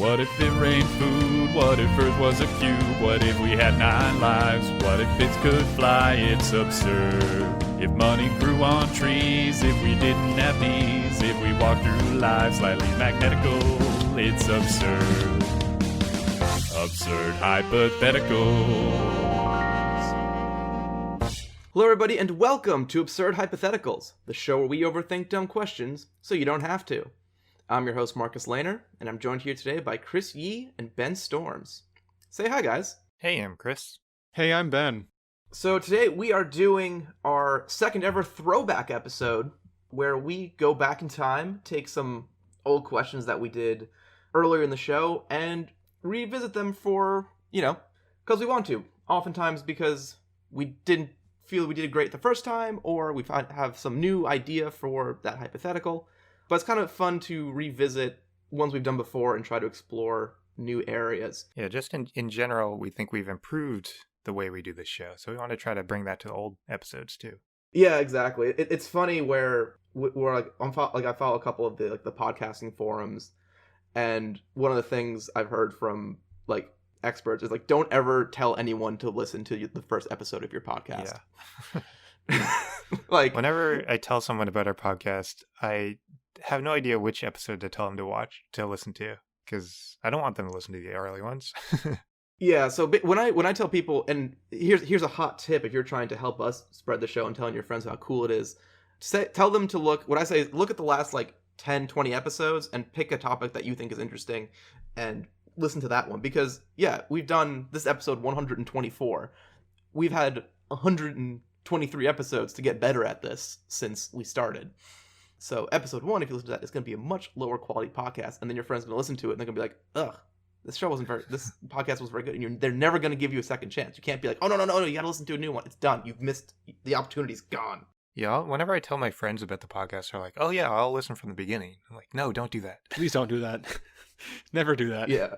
What if it rained food? What if Earth was a cube? What if we had 9 lives? What if bits could fly? It's absurd. If money grew on trees, if we didn't have knees, if we walked through life slightly magnetical, it's absurd. Absurd Hypotheticals. Hello everybody and welcome to Absurd Hypotheticals, the show where we overthink dumb questions so you don't have to. I'm your host Marcus Lehner, and I'm joined here today by Chris Yee and Ben Storms. Say hi, guys. Hey, I'm Chris. Hey, I'm Ben. So today we are doing our second ever throwback episode where we go back in time, take some old questions that we did earlier in the show, and revisit them for, because we want to. Oftentimes because we didn't feel we did great the first time, or we have some new idea for that hypothetical. But it's kind of fun to revisit ones we've done before and try to explore new areas. Yeah, just in general, we think we've improved the way we do this show. So we want to try to bring that to old episodes too. Yeah, exactly. It's funny where I follow a couple of the podcasting forums, and one of the things I've heard from experts is don't ever tell anyone to listen to the first episode of your podcast. Yeah. Whenever I tell someone about our podcast, I have no idea which episode to tell them to listen to, because I don't want them to listen to the early ones. Yeah, so when I tell people, and here's a hot tip if you're trying to help us spread the show and telling your friends how cool it is, tell them to look at the last 10, 20 episodes and pick a topic that you think is interesting and listen to that one. Because, yeah, we've done this episode 124. We've had 123 episodes to get better at this since we started. So episode 1, if you listen to that, it's going to be a much lower quality podcast, and then your friends are going to listen to it, and they're going to be like, ugh, this podcast was very good, and they're never going to give you a second chance. You can't be like, oh, no, you got to listen to a new one. It's done. You've missed, the opportunity's gone. Yeah, whenever I tell my friends about the podcast, they're like, oh yeah, I'll listen from the beginning. I'm like, no, don't do that. Please don't do that. Never do that. Yeah.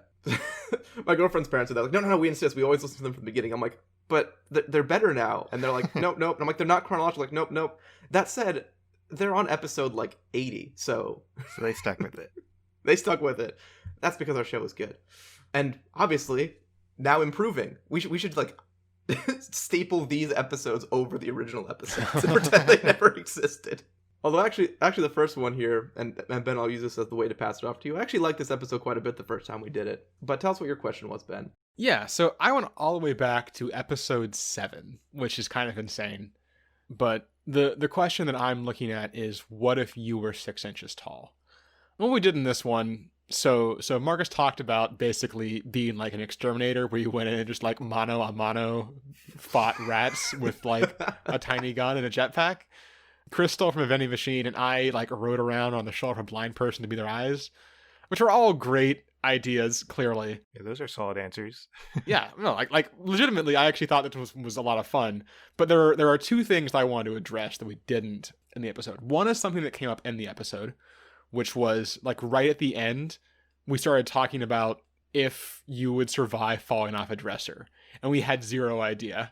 My girlfriend's parents are like, no, we insist. We always listen to them from the beginning. I'm like, but they're better now. And they're like, nope. And I'm like, they're not chronological. Like, nope. That said, they're on episode 80, so they stuck with it. They stuck with it. That's because our show is good, and obviously now improving. We should staple these episodes over the original episodes and pretend they never existed. Although actually the first one here, and Ben, I'll use this as the way to pass it off to you. I actually liked this episode quite a bit the first time we did it. But tell us what your question was, Ben. Yeah, so I went all the way back to episode 7, which is kind of insane. But the question that I'm looking at is, what if you were 6 inches tall? What we did in this one, so Marcus talked about basically being like an exterminator, where you went in and just mano a mano fought rats with a tiny gun and a jetpack. Chris stole from a vending machine, and I rode around on the shoulder of a blind person to be their eyes, which are all great ideas, clearly. Yeah, those are solid answers. Yeah, no, legitimately, I actually thought that was a lot of fun. But there are 2 things that I wanted to address that we didn't in the episode. One is something that came up in the episode, which was right at the end, we started talking about if you would survive falling off a dresser, and we had 0 idea.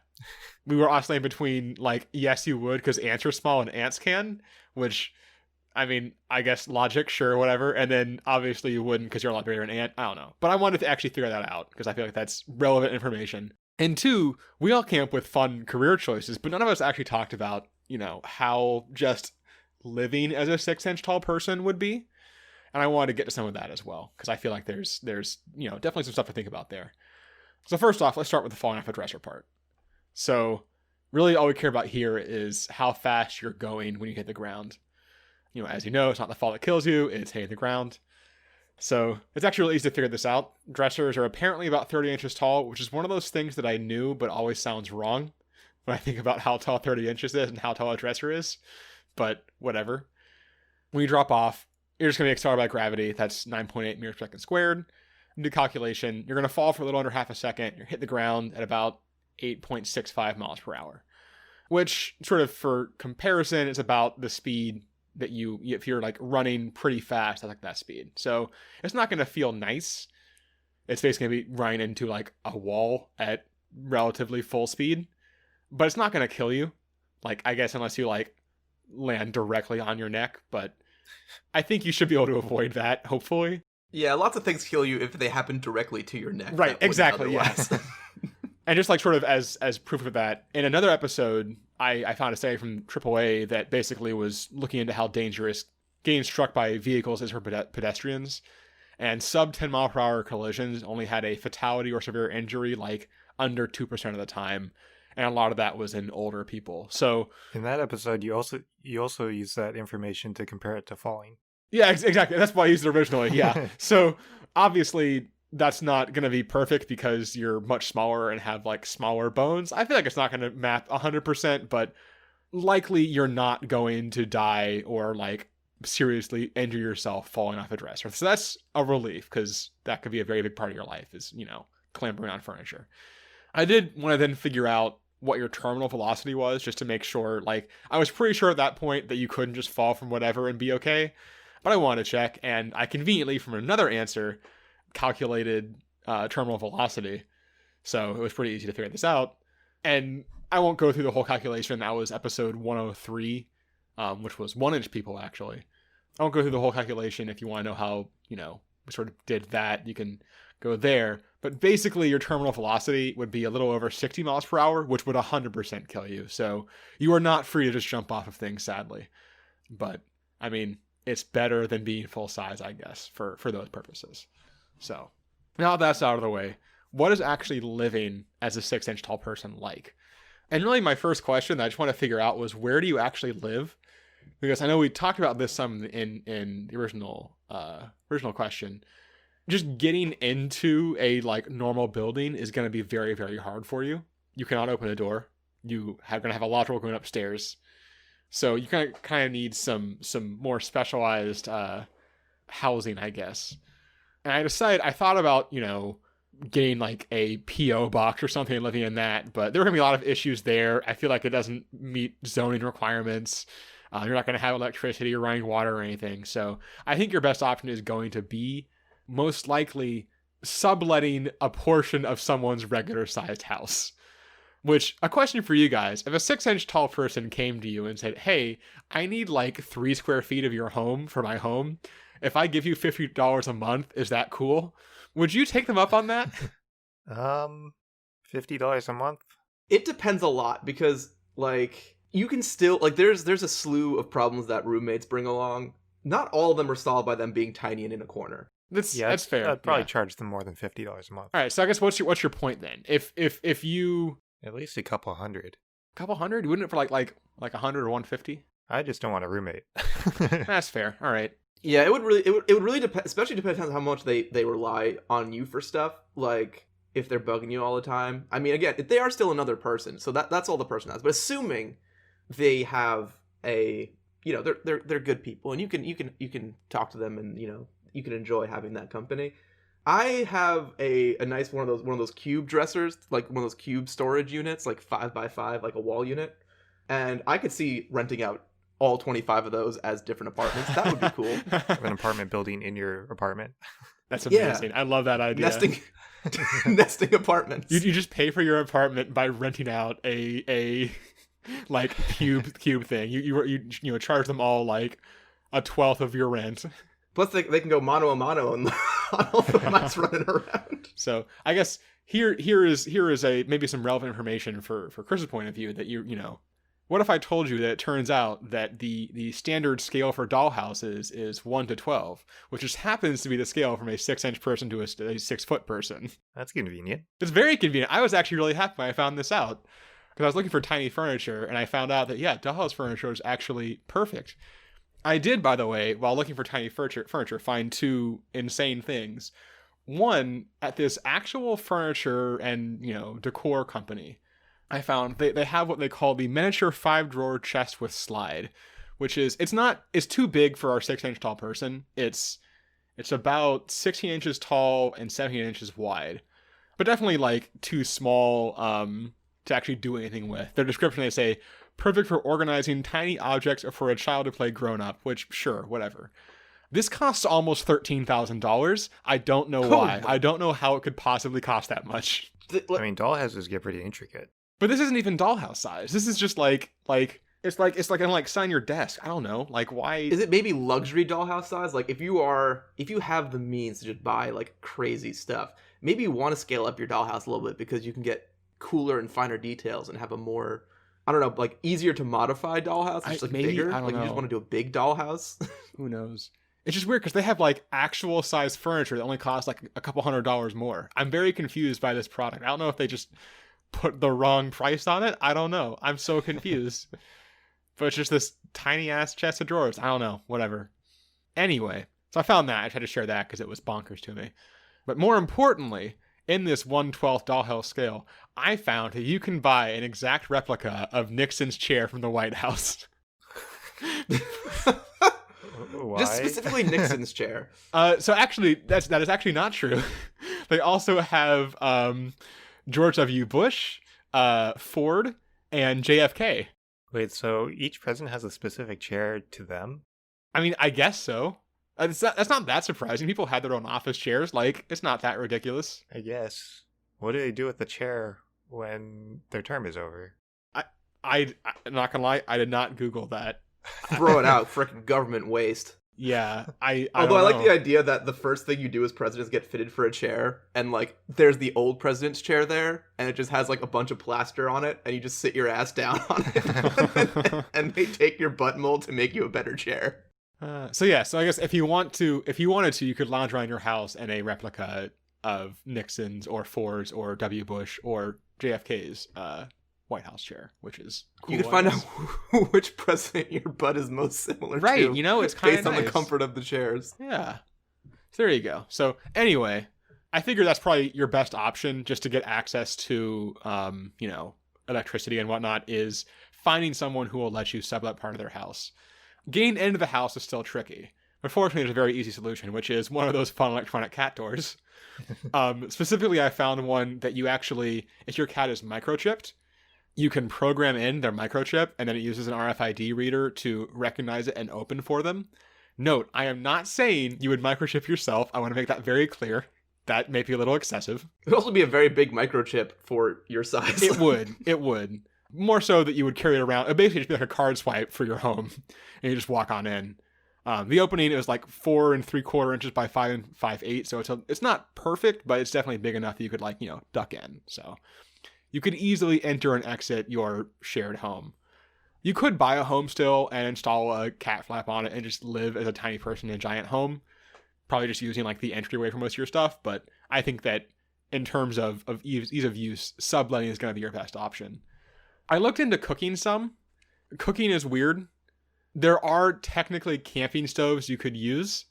We were oscillating between yes, you would, because ants are small and ants can, which, I mean, I guess logic, sure, whatever. And then obviously you wouldn't because you're a lot bigger than an ant. I don't know. But I wanted to actually figure that out because I feel like that's relevant information. And 2, we all came up with fun career choices, but none of us actually talked about, how just living as a 6-inch tall person would be. And I wanted to get to some of that as well, because I feel like there's definitely some stuff to think about there. So first off, let's start with the falling off a dresser part. So really all we care about here is how fast you're going when you hit the ground. As you know, it's not the fall that kills you, it's hitting the ground. So it's actually really easy to figure this out. Dressers are apparently about 30 inches tall, which is one of those things that I knew but always sounds wrong when I think about how tall 30 inches is and how tall a dresser is. But whatever. When you drop off, you're just going to be accelerated by gravity. That's 9.8 meters per second squared. Do calculation. You're going to fall for a little under half a second. You hit the ground at about 8.65 miles per hour, which sort of for comparison is about the speed that if you're running pretty fast at that speed. So it's not going to feel nice. It's basically going to be running into a wall at relatively full speed, but it's not going to kill you. I guess unless you land directly on your neck, but I think you should be able to avoid that, hopefully. Yeah, lots of things kill you if they happen directly to your neck. Right, that wouldn't exactly, otherwise. And just like sort of as proof of that, in another episode, I found a study from AAA that basically was looking into how dangerous getting struck by vehicles is for pedestrians. And sub 10 mile per hour collisions only had a fatality or severe injury like under 2% of the time. And a lot of that was in older people. So in that episode, you also use that information to compare it to falling. Yeah, exactly. That's why I used it originally. Yeah. So obviously that's not going to be perfect because you're much smaller and have like smaller bones. I feel like it's not going to map 100%, but likely you're not going to die or like seriously injure yourself falling off a dresser. So that's a relief because that could be a very big part of your life is, clambering on furniture. I did want to then figure out what your terminal velocity was just to make sure, like, I was pretty sure at that point that you couldn't just fall from whatever and be okay. But I wanted to check, and I conveniently, from another answer, calculated terminal velocity. So it was pretty easy to figure this out. And I won't go through the whole calculation. That was episode 103, which was 1-inch people, actually. I won't go through the whole calculation. If you want to know how, we sort of did that, you can go there. But basically, your terminal velocity would be a little over 60 miles per hour, which would 100% kill you. So you are not free to just jump off of things, sadly. But, I mean, it's better than being full size, I guess, for those purposes. So now that's out of the way, what is actually living as a 6-inch tall person like? And really my first question that I just want to figure out was, where do you actually live? Because I know we talked about this some in the original question. Just getting into a like normal building is going to be very, very hard for you. You cannot open a door. You are going to have a lot of trouble going upstairs. So you kind of need some more specialized housing, I guess. And I thought about, getting like a PO box or something and living in that, but there are going to be a lot of issues there. I feel like it doesn't meet zoning requirements. You're not going to have electricity or running water or anything. So I think your best option is going to be most likely subletting a portion of someone's regular sized house. Which, a question for you guys, if a 6-inch tall person came to you and said, hey, I need like 3 square feet of your home for my home. If I give you $50 a month, is that cool? Would you take them up on that? $50 a month? It depends a lot because, like, you can still, like, there's a slew of problems that roommates bring along. Not all of them are solved by them being tiny and in a corner. That's fair. I'd probably charge them more than $50 a month. All right, so I guess what's your point then? If you... At least a couple hundred. Couple hundred? You wouldn't it for like 100 or 150? I just don't want a roommate. That's fair. All right. Yeah, it would really depend, especially depends on how much they rely on you for stuff. Like if they're bugging you all the time. I mean, again, they are still another person, so that's all the person has. But assuming they have a, they're good people, and you can talk to them, and you can enjoy having that company. I have a nice one of those cube dressers, like one of those cube storage units, like 5x5, like a wall unit, and I could see renting out all 25 of those as different apartments. That would be cool. An apartment building in your apartment. That's amazing. Yeah. I love that idea. Nesting apartments. You just pay for your apartment by renting out a like cube thing. You charge them all like a 1/12 of your rent. Plus, they can go mano a mano on all the mice running around. So I guess here is a maybe some relevant information for Chris's point of view that what if I told you that it turns out that the standard scale for dollhouses is 1 to 12, which just happens to be the scale from a 6-inch person to a 6-foot person. That's convenient. It's very convenient. I was actually really happy when I found this out because I was looking for tiny furniture and I found out that dollhouse furniture is actually perfect. I did, by the way, while looking for tiny furniture, find 2 insane things. One, at this actual furniture and, decor company, I found they have what they call the miniature 5-drawer chest with slide, which is, it's too big for our 6-inch tall person. It's about 16 inches tall and 17 inches wide, but definitely like too small to actually do anything with. Their description, they say, perfect for organizing tiny objects or for a child to play grown-up, which, sure, whatever. This costs almost $13,000. I don't know why. I don't know how it could possibly cost that much. I mean, dollhouses get pretty intricate. But this isn't even dollhouse size. This is just like It's like gonna like sign your desk. I don't know. Like why Is it maybe luxury dollhouse size? Like if you have the means to just buy like crazy stuff, maybe you want to scale up your dollhouse a little bit because you can get cooler and finer details and have a more, I don't know, like easier to modify dollhouse. It's like maybe, bigger. I don't Like know. you just want to do a big dollhouse. Who knows? It's just weird because they have like actual size furniture that only costs like a couple $100 more. I'm very confused by this product. I don't know if they just put the wrong price on it. I don't know. I'm so confused. But it's just this tiny ass chest of drawers. I don't know. Whatever. Anyway, so I found that. I tried to share that because it was bonkers to me. But more importantly, in this 1/12 dollhouse scale, I found that you can buy an exact replica of Nixon's chair from the White House. Why? Just specifically Nixon's chair. So actually, that is actually not true. They also have George W. Bush, Ford, and JFK. Wait, so each president has a specific chair to them? I mean, I guess so. That's not that surprising. People had their own office chairs. Like, it's not that ridiculous. I guess. What do they do with the chair when their term is over? I'm not gonna lie, I did not Google that. Throw it out, frickin' government waste. Yeah, Although I like know. the idea that the first thing you do as president is get fitted for a chair, and like there's the old president's chair there, and it just has like a bunch of plaster on it, and you just sit your ass down on it, and they take your butt mold to make you a better chair. So I guess if you wanted to, you could lounge around your house in a replica of Nixon's or Ford's or W. Bush or JFK's White House chair, which is cool. You can find out which president your butt is most similar to. Right, you know, it's kind of based on the comfort of the chairs. Yeah. So there you go. So anyway, I figure that's probably your best option just to get access to, electricity and whatnot, is finding someone who will let you sublet part of their house. Getting into the house is still tricky. But fortunately, there's a very easy solution, which is one of those fun electronic cat doors. Specifically, I found one that you actually, if your cat is microchipped, you can program in their microchip, and then it uses an RFID reader to recognize it and open for them. Note, I am not saying you would microchip yourself. I want to make that very clear. That may be a little excessive. It would also be a very big microchip for your size. It would. More so that you would carry it around. It would basically just be like a card swipe for your home, and you just walk on in. The opening is like 4 3/4 inches by 5 5/8, so it's not perfect, but it's definitely big enough that you could duck in. So you could easily enter and exit your shared home. You could buy a home still and install a cat flap on it and just live as a tiny person in a giant home. Probably just using like the entryway for most of your stuff, but I think that in terms of ease of use, subletting is going to be your best option. I looked into cooking some. Cooking is weird. There are technically camping stoves you could use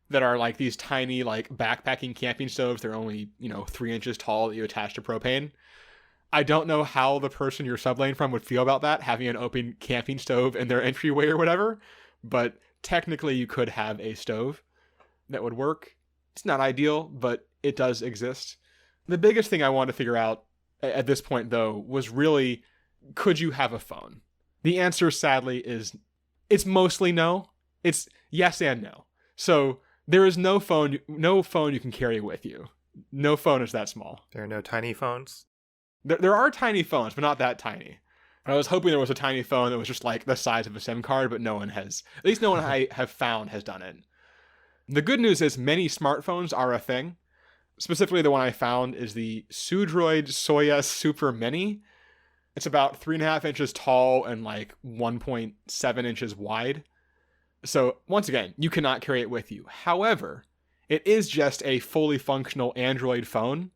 that are like these tiny like backpacking camping stoves. They're only 3 inches tall that you attach to propane. I don't know how the person you're subletting from would feel about that, having an open camping stove in their entryway or whatever, but technically you could have a stove that would work. It's not ideal, but it does exist. The biggest thing I wanted to figure out at this point, though, was really, could you have a phone? The answer, sadly, is it's mostly no. It's yes and no. So there is no phone you can carry with you. No phone is that small. There are no tiny phones? There are tiny phones, but not that tiny. I was hoping there was a tiny phone that was just like the size of a SIM card, but no one has. At least no one I have found has done it. The good news is many smartphones are a thing. Specifically, the one I found is the Sudroid Soya Super Mini. It's about 3.5 inches tall and like 1.7 inches wide. So once again, you cannot carry it with you. However, it is just a fully functional Android phone,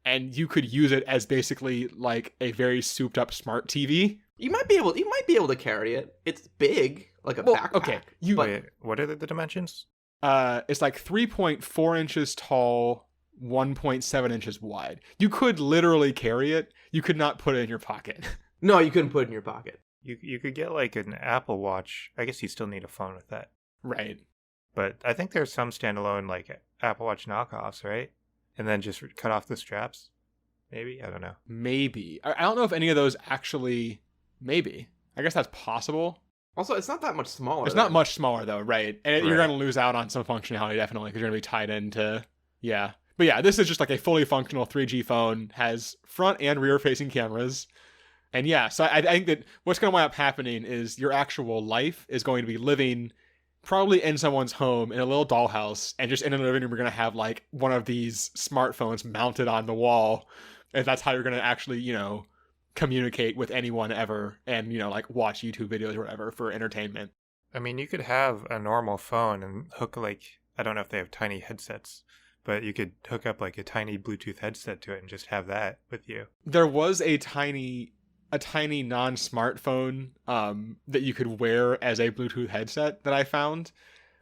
and you could use it as basically like a very souped up smart TV. You might be able to carry it. It's big, like a backpack. Okay. Wait, what are the dimensions? It's like 3.4 inches tall, 1.7 inches wide. You could literally carry it. You could not put it in your pocket. No, you couldn't put it in your pocket. You could get like an Apple Watch. I guess you still need a phone with that. Right. But I think there's some standalone like Apple Watch knockoffs, right? And then just cut off the straps. Maybe? I don't know. Maybe. I don't know if any of those actually... Maybe. I guess that's possible. Also, it's not that much smaller. It's not much smaller, though, right? And you're Right. going to lose out on some functionality, definitely, because you're going to be tied into... Yeah. But yeah, this is just like a fully functional 3G phone. Has front and rear-facing cameras. And yeah, so I think that what's going to wind up happening is your actual life is going to be living probably in someone's home in a little dollhouse, and just in the living room, you're going to have like one of these smartphones mounted on the wall. And that's how you're going to actually, communicate with anyone ever and, like watch YouTube videos or whatever for entertainment. I mean, you could have a normal phone and hook I don't know if they have tiny headsets, but you could hook up like a tiny Bluetooth headset to it and just have that with you. There was a tiny non-smartphone that you could wear as a Bluetooth headset that I found,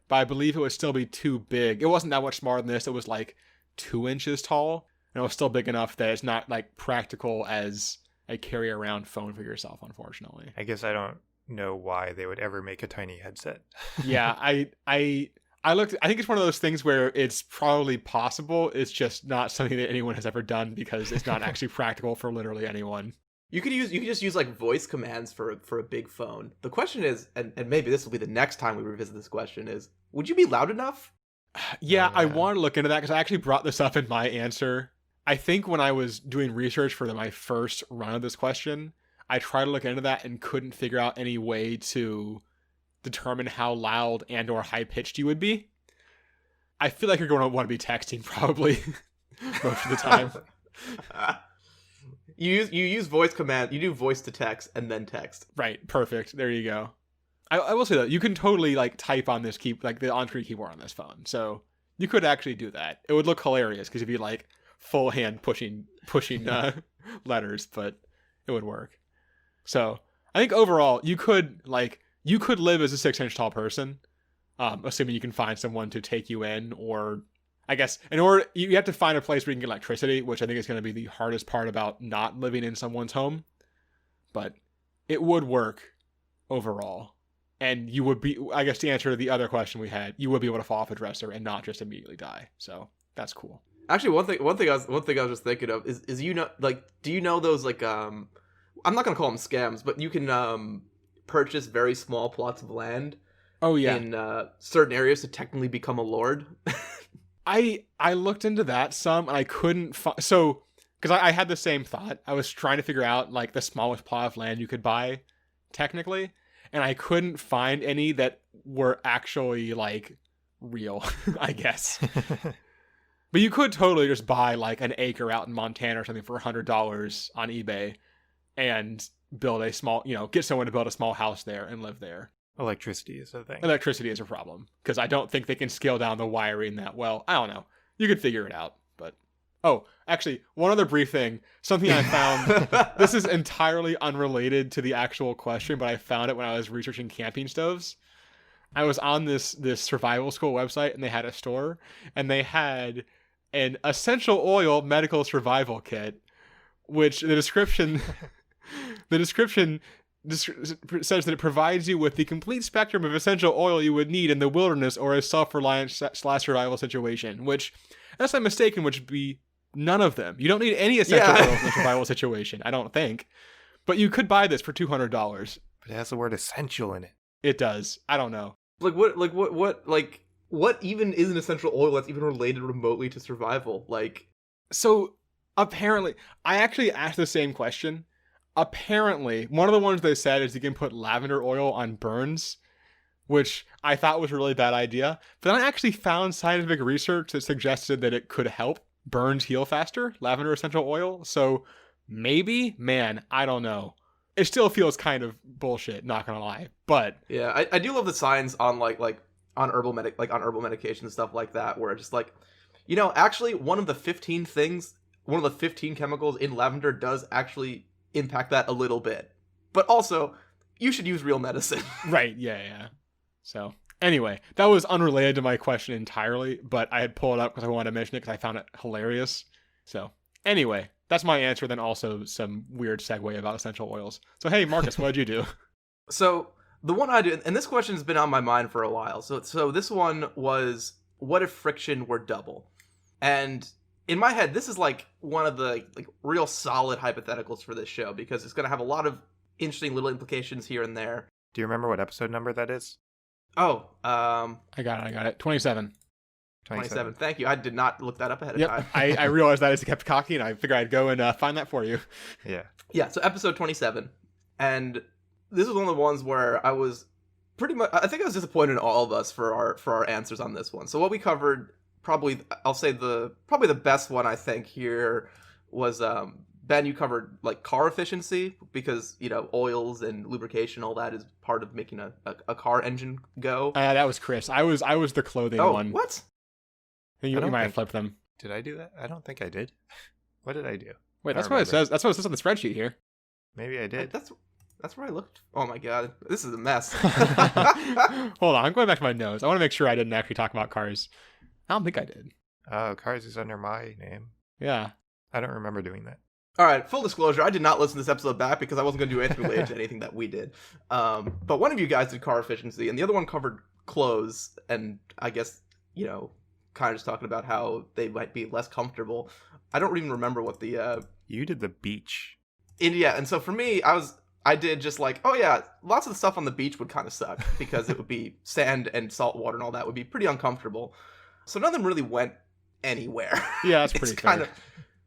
but I believe it would still be too big. It wasn't that much smaller than this. It was like 2 inches tall, and it was still big enough that it's not like practical as a carry around phone for yourself, unfortunately. I guess I don't know why they would ever make a tiny headset. Yeah, I looked. I think it's one of those things where it's probably possible. It's just not something that anyone has ever done because it's not actually practical for literally anyone. You could just use like voice commands for a big phone. The question is, and maybe this will be the next time we revisit this question, is would you be loud enough? Yeah, I want to look into that because I actually brought this up in my answer. I think when I was doing research for my first run of this question, I tried to look into that and couldn't figure out any way to determine how loud and or high pitched you would be. I feel like you're going to want to be texting probably most of the time. You use voice command. You do voice to text and then text. Right. Perfect. There you go. I will say that you can totally like type on this the on-screen keyboard on this phone. So you could actually do that. It would look hilarious because if you like full hand pushing letters, but it would work. So I think overall you could live as a 6-inch tall person, assuming you can find someone to take you in, or I guess in order you have to find a place where you can get electricity, which I think is going to be the hardest part about not living in someone's home. But it would work overall. And you would be, I guess, to answer the other question we had, you would be able to fall off a dresser and not just immediately die. So that's cool. Actually, one thing I was just thinking of is do you know those like I'm not gonna call them scams, but you can purchase very small plots of land. Oh yeah, in certain areas to technically become a lord. I looked into that some and I couldn't find, so because I had the same thought. I was trying to figure out like the smallest plot of land you could buy technically, and I couldn't find any that were actually like real, I guess. But you could totally just buy like an acre out in Montana or something for $100 on eBay and build a small, get someone to build a small house there and live there. Electricity is a thing. Electricity is a problem because I don't think they can scale down the wiring that well. I don't know. You could figure it out. But actually, one other brief thing. Something I found. This is entirely unrelated to the actual question, but I found it when I was researching camping stoves. I was on this survival school website and they had a store and they had an essential oil medical survival kit, which the description says that it provides you with the complete spectrum of essential oil you would need in the wilderness or a self-reliant / survival situation, which, unless I'm mistaken, would be none of them. You don't need any essential oils in a survival situation, I don't think. But you could buy this for $200. But it has the word essential in it. It does. I don't know. What even is an essential oil that's even related remotely to survival? So apparently, I actually asked the same question. Apparently, one of the ones they said is you can put lavender oil on burns, which I thought was a really bad idea. But then I actually found scientific research that suggested that it could help burns heal faster, lavender essential oil. So maybe, man, I don't know. It still feels kind of bullshit, not gonna lie. But yeah, I do love the signs on on herbal medication and stuff like that, where it's just like, actually one of the 15 chemicals in lavender does actually impact that a little bit. But also, you should use real medicine. Right, yeah. So anyway, that was unrelated to my question entirely, but I had pulled it up because I wanted to mention it because I found it hilarious. So anyway, that's my answer. Then also some weird segue about essential oils. So hey, Marcus, what did you do? So the one I do, and this question's been on my mind for a while. So this one was, what if friction were double? And in my head, this is one of the real solid hypotheticals for this show because it's going to have a lot of interesting little implications here and there. Do you remember what episode number that is? Oh, I got it. 27. 27. Thank you. I did not look that up ahead of Yep, time. I realized that as it kept talking, and I figured I'd go and find that for you. Yeah. Yeah, so episode 27. And this was one of the ones where I was pretty much, I think I was disappointed in all of us for our answers on this one. So what we covered, probably, I'll say probably the best one I think here was, Ben, you covered like car efficiency because, oils and lubrication, all that is part of making a car engine go. That was Chris. I was the clothing one. What? You might have flipped them. Did I do that? I don't think I did. What did I do? Wait, that's what it says. That's what it says on the spreadsheet here. Maybe I did. That's where I looked. Oh my god, this is a mess. Hold on, I'm going back to my notes. I want to make sure I didn't actually talk about cars. I don't think I did. Oh, cars is under my name. Yeah. I don't remember doing that. All right, full disclosure, I did not listen to this episode back because I wasn't going to do anything related to anything that we did. But one of you guys did car efficiency, and the other one covered clothes, and I guess, kind of just talking about how they might be less comfortable. I don't even remember what the... You did the beach. And so for me, I did just like, oh yeah, lots of the stuff on the beach would kind of suck because it would be sand and salt water and all that would be pretty uncomfortable. So none of them really went anywhere. Yeah, that's pretty fair.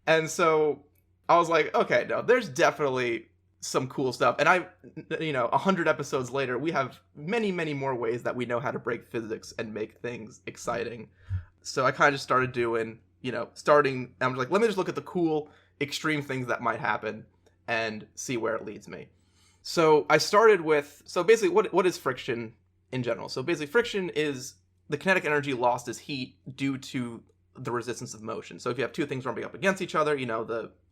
And so I was like, okay, no, there's definitely some cool stuff. And 100 episodes later, we have many, many more ways that we know how to break physics and make things exciting. So I kind of just started doing, I'm like, let me just look at the cool, extreme things that might happen and see where it leads me. So I started with, basically what is friction in general? So basically friction is the kinetic energy lost as heat due to the resistance of motion. So if you have two things rubbing up against each other,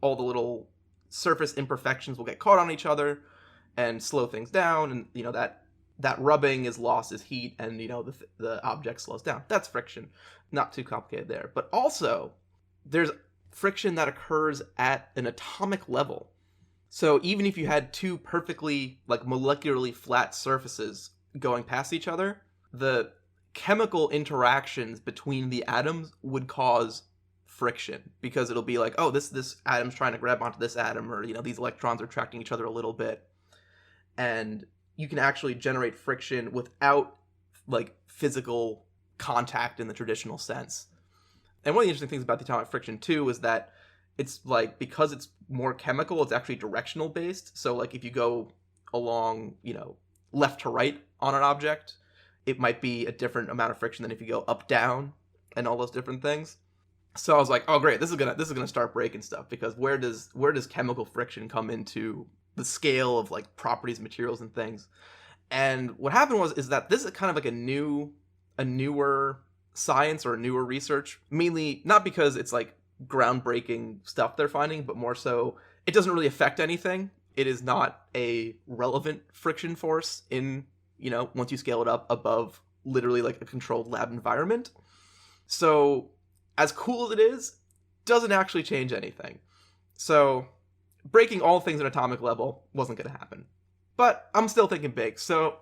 all the little surface imperfections will get caught on each other and slow things down, and that rubbing is lost as heat, and the object slows down. That's friction. Not too complicated there. But also there's friction that occurs at an atomic level. So even if you had two perfectly molecularly flat surfaces going past each other, the chemical interactions between the atoms would cause friction, because it'll be like, oh, this atom's trying to grab onto this atom, or these electrons are attracting each other a little bit, and you can actually generate friction without physical contact in the traditional sense. And one of the interesting things about the atomic friction too is that it's because it's more chemical, it's actually directional based. So if you go along left to right on an object, it might be a different amount of friction than if you go up down and all those different things. So I was like, oh great, this is gonna start breaking stuff, because where does chemical friction come into the scale of properties, materials, and things? And what happened is that this is kind of a newer science or a newer research, mainly not because it's groundbreaking stuff they're finding, but more so it doesn't really affect anything. It is not a relevant friction force in once you scale it up above literally a controlled lab environment. So as cool as it is, doesn't actually change anything. So breaking all things at atomic level wasn't going to happen. But I'm still thinking big. So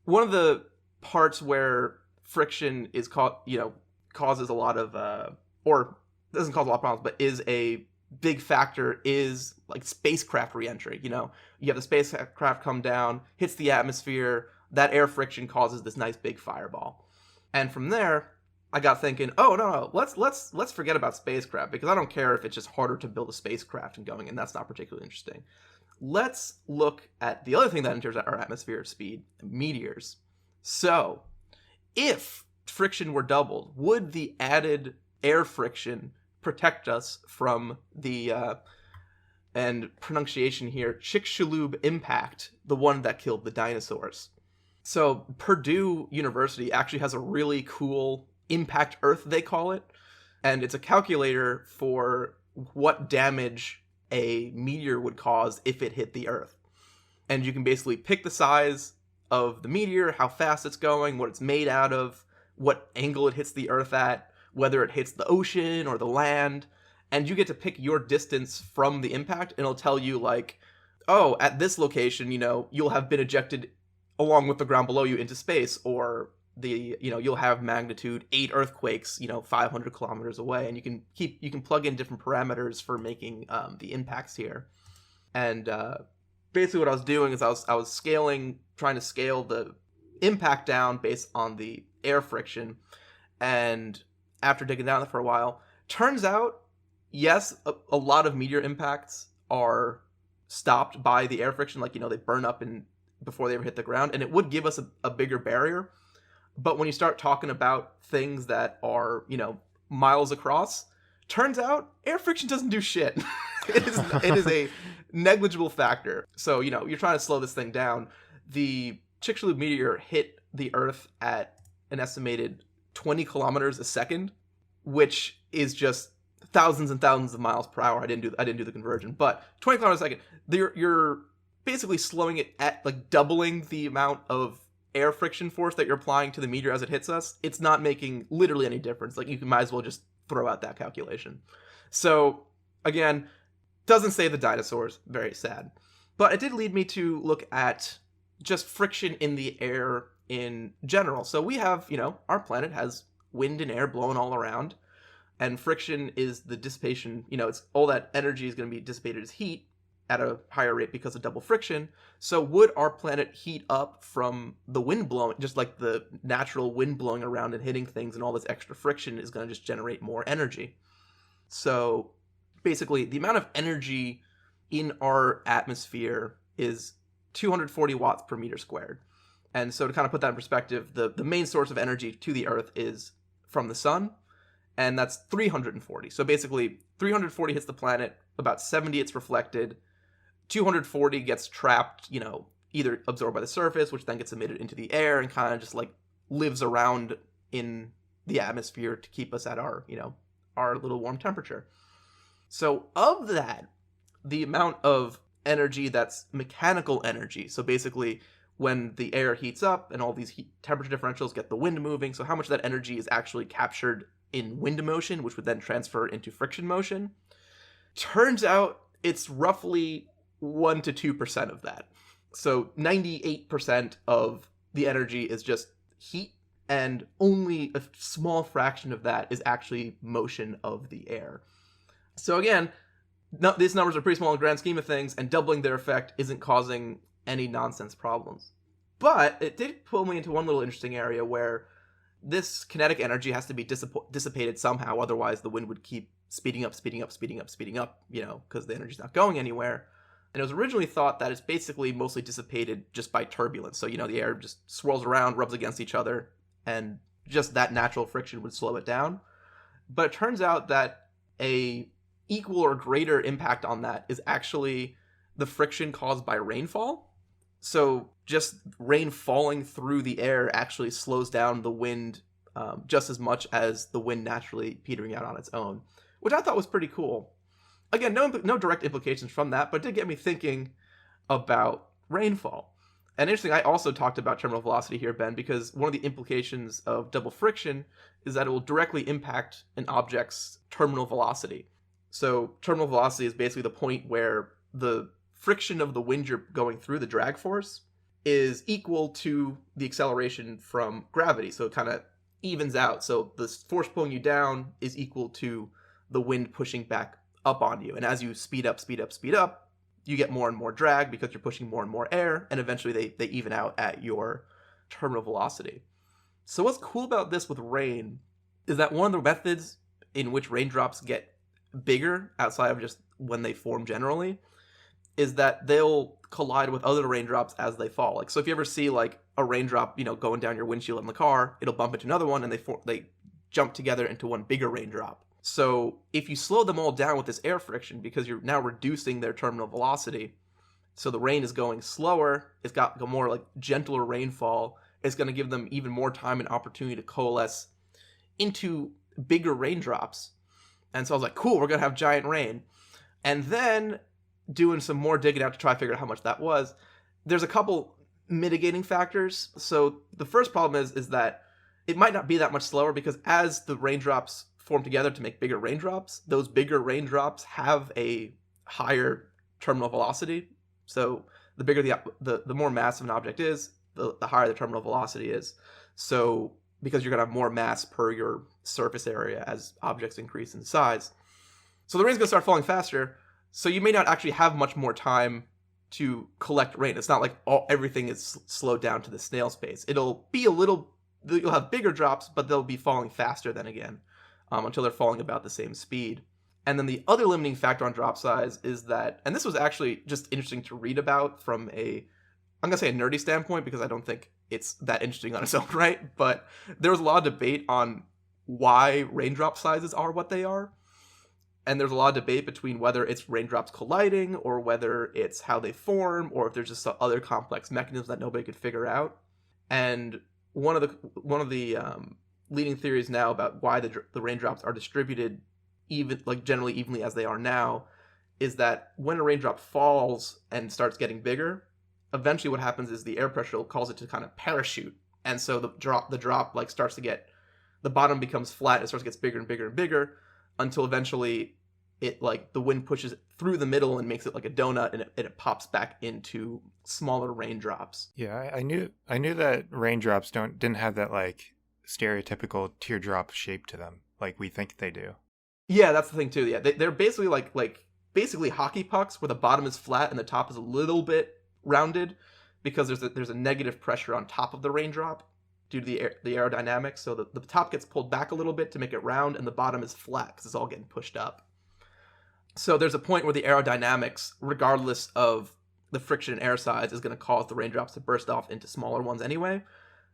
one of the parts where friction is causes a lot of or doesn't cause a lot of problems, but is a big factor, is spacecraft reentry. You have the spacecraft come down, hits the atmosphere, that air friction causes this nice big fireball. And from there, I got thinking, oh no, let's forget about spacecraft, because I don't care if it's just harder to build a spacecraft and going, and that's not particularly interesting. Let's look at the other thing that enters our atmosphere of speed, meteors. So if friction were doubled, would the added air friction protect us from the and pronunciation here, Chicxulub impact, the one that killed the dinosaurs? So Purdue University actually has a really cool impact Earth, they call it, and it's a calculator for what damage a meteor would cause if it hit the Earth. And you can basically pick the size of the meteor, how fast it's going, what it's made out of, what angle it hits the Earth at, whether it hits the ocean or the land, and you get to pick your distance from the impact, and it'll tell you oh, at this location, you'll have been ejected along with the ground below you into space, or you'll have magnitude 8 earthquakes 500 kilometers away, and you can plug in different parameters for making the impacts here. And basically what I was doing is I was trying to scale the impact down based on the air friction, and after digging down for a while. Turns out, yes, a lot of meteor impacts are stopped by the air friction. Like, they burn up before they ever hit the ground. And it would give us a bigger barrier. But when you start talking about things that are, miles across, turns out air friction doesn't do shit. It is a negligible factor. So, you're trying to slow this thing down. The Chicxulub meteor hit the Earth at an estimated 20 kilometers a second, which is just thousands and thousands of miles per hour. I didn't do the conversion, but 20 kilometers a second. You're basically slowing it at like doubling the amount of air friction force that you're applying to the meteor as it hits us. It's not making literally any difference. Like, you might as well just throw out that calculation. So again, doesn't save the dinosaurs. Very sad. But it did lead me to look at just friction in the air in general. So we have, our planet has wind and air blowing all around, and friction is the dissipation. It's all that energy is going to be dissipated as heat at a higher rate because of double friction. So would our planet heat up from the wind blowing, just like the natural wind blowing around and hitting things, and all this extra friction is going to just generate more energy? So basically, the amount of energy in our atmosphere is 240 watts per meter squared. And so to kind of put that in perspective, the main source of energy to the Earth is from the sun, and that's 340. So basically, 340 hits the planet, about 70 it's reflected, 240 gets trapped, either absorbed by the surface, which then gets emitted into the air and kind of just like lives around in the atmosphere to keep us at our, our little warm temperature. So of that, the amount of energy that's mechanical energy, so basically when the air heats up and all these temperature differentials get the wind moving, so how much of that energy is actually captured in wind motion, which would then transfer into friction motion, turns out it's roughly 1 to 2% of that. So 98% of the energy is just heat, and only a small fraction of that is actually motion of the air. So again, these numbers are pretty small in the grand scheme of things, and doubling their effect isn't causing any nonsense problems. But it did pull me into one little interesting area where this kinetic energy has to be dissipated somehow, otherwise the wind would keep speeding up, because the energy's not going anywhere. And it was originally thought that it's basically mostly dissipated just by turbulence. So, the air just swirls around, rubs against each other, and just that natural friction would slow it down. But it turns out that a equal or greater impact on that is actually the friction caused by rainfall. So just rain falling through the air actually slows down the wind just as much as the wind naturally petering out on its own, which I thought was pretty cool. Again, no direct implications from that, but it did get me thinking about rainfall. And interesting, I also talked about terminal velocity here, Ben, because one of the implications of double friction is that it will directly impact an object's terminal velocity. So terminal velocity is basically the point where the friction of the wind you're going through, the drag force, is equal to the acceleration from gravity. So it kind of evens out. So the force pulling you down is equal to the wind pushing back up on you. And as you speed up, you get more and more drag because you're pushing more and more air, and eventually they even out at your terminal velocity. So what's cool about this with rain is that one of the methods in which raindrops get bigger, outside of just when they form generally, is that they'll collide with other raindrops as they fall. Like, so if you ever see like a raindrop, going down your windshield in the car, it'll bump into another one, and they jump together into one bigger raindrop. So if you slow them all down with this air friction, because you're now reducing their terminal velocity, so the rain is going slower, it's got more like gentler rainfall, it's going to give them even more time and opportunity to coalesce into bigger raindrops. And so I was like, cool, we're going to have giant rain. And then doing some more digging out to try to figure out how much that was, there's a couple mitigating factors. So the first problem is that it might not be that much slower, because as the raindrops form together to make bigger raindrops, those bigger raindrops have a higher terminal velocity. So the bigger the more massive an object is, the higher the terminal velocity is. So because you're going to have more mass per your surface area as objects increase in size. So the rain's going to start falling faster, so you may not actually have much more time to collect rain. It's not like everything is slowed down to the snail's pace. You'll have bigger drops, but they'll be falling faster then again. until they're falling about the same speed. And then the other limiting factor on drop size is that, and this was actually just interesting to read about from I'm going to say a nerdy standpoint, because I don't think it's that interesting on its own right, but there was a lot of debate on why raindrop sizes are what they are. And there's a lot of debate between whether it's raindrops colliding, or whether it's how they form, or if there's just some other complex mechanisms that nobody could figure out. And one of the leading theories now about why the raindrops are distributed generally evenly as they are now is that when a raindrop falls and starts getting bigger, eventually what happens is the air pressure will cause it to kind of parachute, and so the drop starts to get, the bottom becomes flat, it starts to get bigger and bigger and bigger until eventually it the wind pushes it through the middle and makes it like a donut, and it pops back into smaller raindrops. Yeah, I knew that raindrops didn't have that stereotypical teardrop shape to them like we think they do. Yeah, that's the thing too. Yeah, they're basically basically hockey pucks, where the bottom is flat and the top is a little bit rounded, because there's a negative pressure on top of the raindrop due to the aerodynamics. So the top gets pulled back a little bit to make it round, and the bottom is flat because it's all getting pushed up. So there's a point where the aerodynamics, regardless of the friction and air size, is going to cause the raindrops to burst off into smaller ones anyway.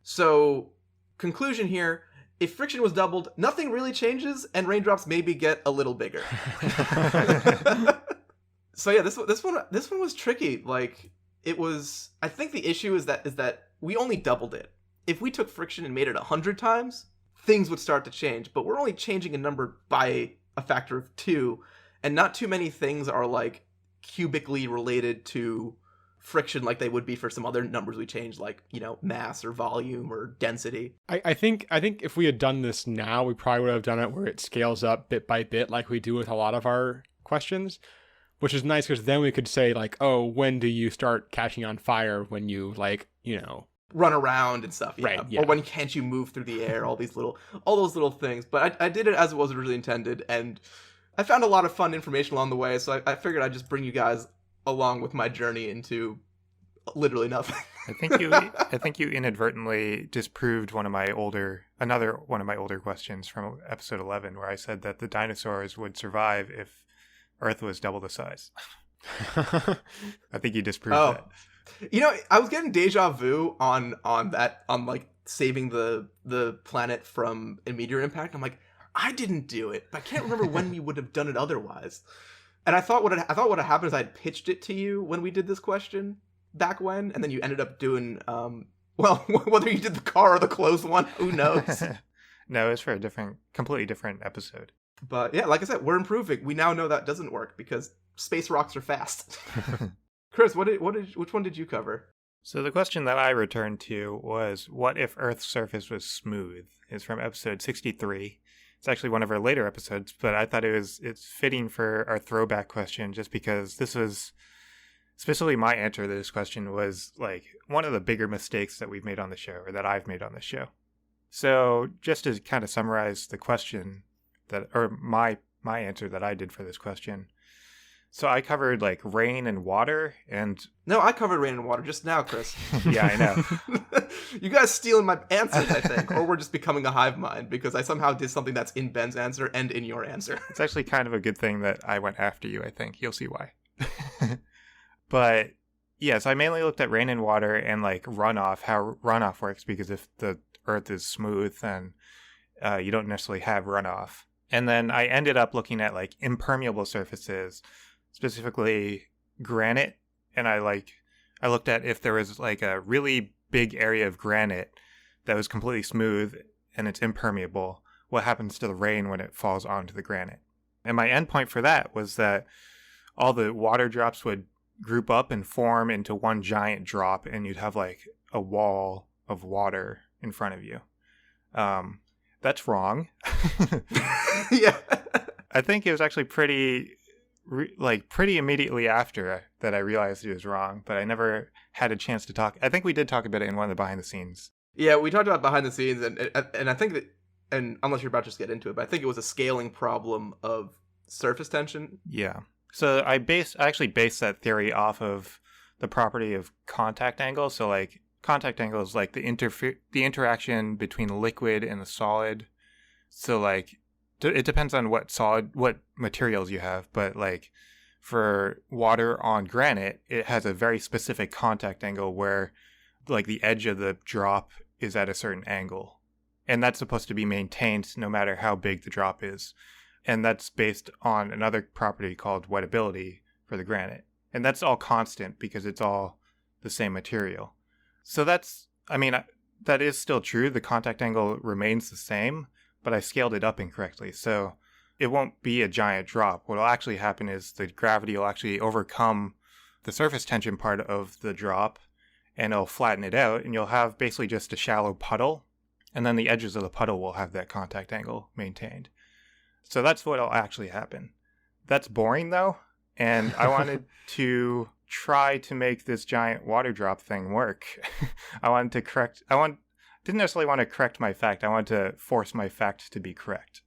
So conclusion here: if friction was doubled, nothing really changes, and raindrops maybe get a little bigger. So yeah, this one was tricky. It was. I think the issue is that we only doubled it. If we took friction and made it 100 times, things would start to change. But we're only changing a number by a factor of 2, and not too many things are cubically related to friction like they would be for some other numbers we change, mass or volume or density. I think if we had done this now, we probably would have done it where it scales up bit by bit like we do with a lot of our questions, which is nice because then we could say oh, when do you start catching on fire, when you run around and stuff, yeah. Right, yeah. Or when can't you move through the air, all those little things. But I did it as it was originally intended, and I found a lot of fun information along the way, so I figured I'd just bring you guys along with my journey into literally nothing. I think you inadvertently disproved another one of my older questions from episode 11, where I said that the dinosaurs would survive if Earth was double the size. I think you disproved that. I was getting deja vu on saving the planet from a meteor impact. I'm like, I didn't do it, but I can't remember when we would have done it otherwise. And I thought what had happened is I had pitched it to you when we did this question back when, and then you ended up doing whether you did the car or the closed one, who knows? No, it's for a completely different episode. But yeah, like I said, we're improving. We now know that doesn't work because space rocks are fast. Chris, which one did you cover? So the question that I returned to was, what if Earth's surface was smooth? It's from episode 63. It's actually one of our later episodes, but I thought it's fitting for our throwback question, just because this was, especially my answer to this question, was one of the bigger mistakes that we've made on the show, or that I've made on the show. So just to kind of summarize the question my answer that I did for this question. So I covered rain and water, and no, I covered rain and water just now, Chris. Yeah, I know. You guys stealing my answers, I think, or we're just becoming a hive mind because I somehow did something that's in Ben's answer and in your answer. It's actually kind of a good thing that I went after you, I think. You'll see why. But yeah, so I mainly looked at rain and water and runoff, how runoff works, because if the Earth is smooth, then you don't necessarily have runoff. And then I ended up looking at impermeable surfaces, specifically granite, and I looked at if there was a really big area of granite that was completely smooth and it's impermeable, what happens to the rain when it falls onto the granite. And my endpoint for that was that all the water drops would group up and form into one giant drop, and you'd have a wall of water in front of you. That's wrong. Yeah. I think it was actually pretty immediately after that I realized it was wrong, but I never had a chance to talk. I think we did talk about it in one of the behind the scenes. Yeah, we talked about behind the scenes, and I think that, and unless you're about to just get into it, but I think it was a scaling problem of surface tension. Yeah. So I actually based that theory off of the property of contact angle. So contact angle is the interaction between liquid and the solid. So it depends on what materials you have, but like for water on granite, it has a very specific contact angle where like the edge of the drop is at a certain angle. And that's supposed to be maintained no matter how big the drop is. And that's based on another property called wettability for the granite. And that's all constant because it's all the same material. So that is still true. The contact angle remains the same, but I scaled it up incorrectly. So it won't be a giant drop. What will actually happen is the gravity will actually overcome the surface tension part of the drop, and it'll flatten it out, and you'll have basically just a shallow puddle, and then the edges of the puddle will have that contact angle maintained. So that's what will actually happen. That's boring though, and I wanted to try to make this giant water drop thing work. Didn't necessarily want to correct my fact. I wanted to force my fact to be correct.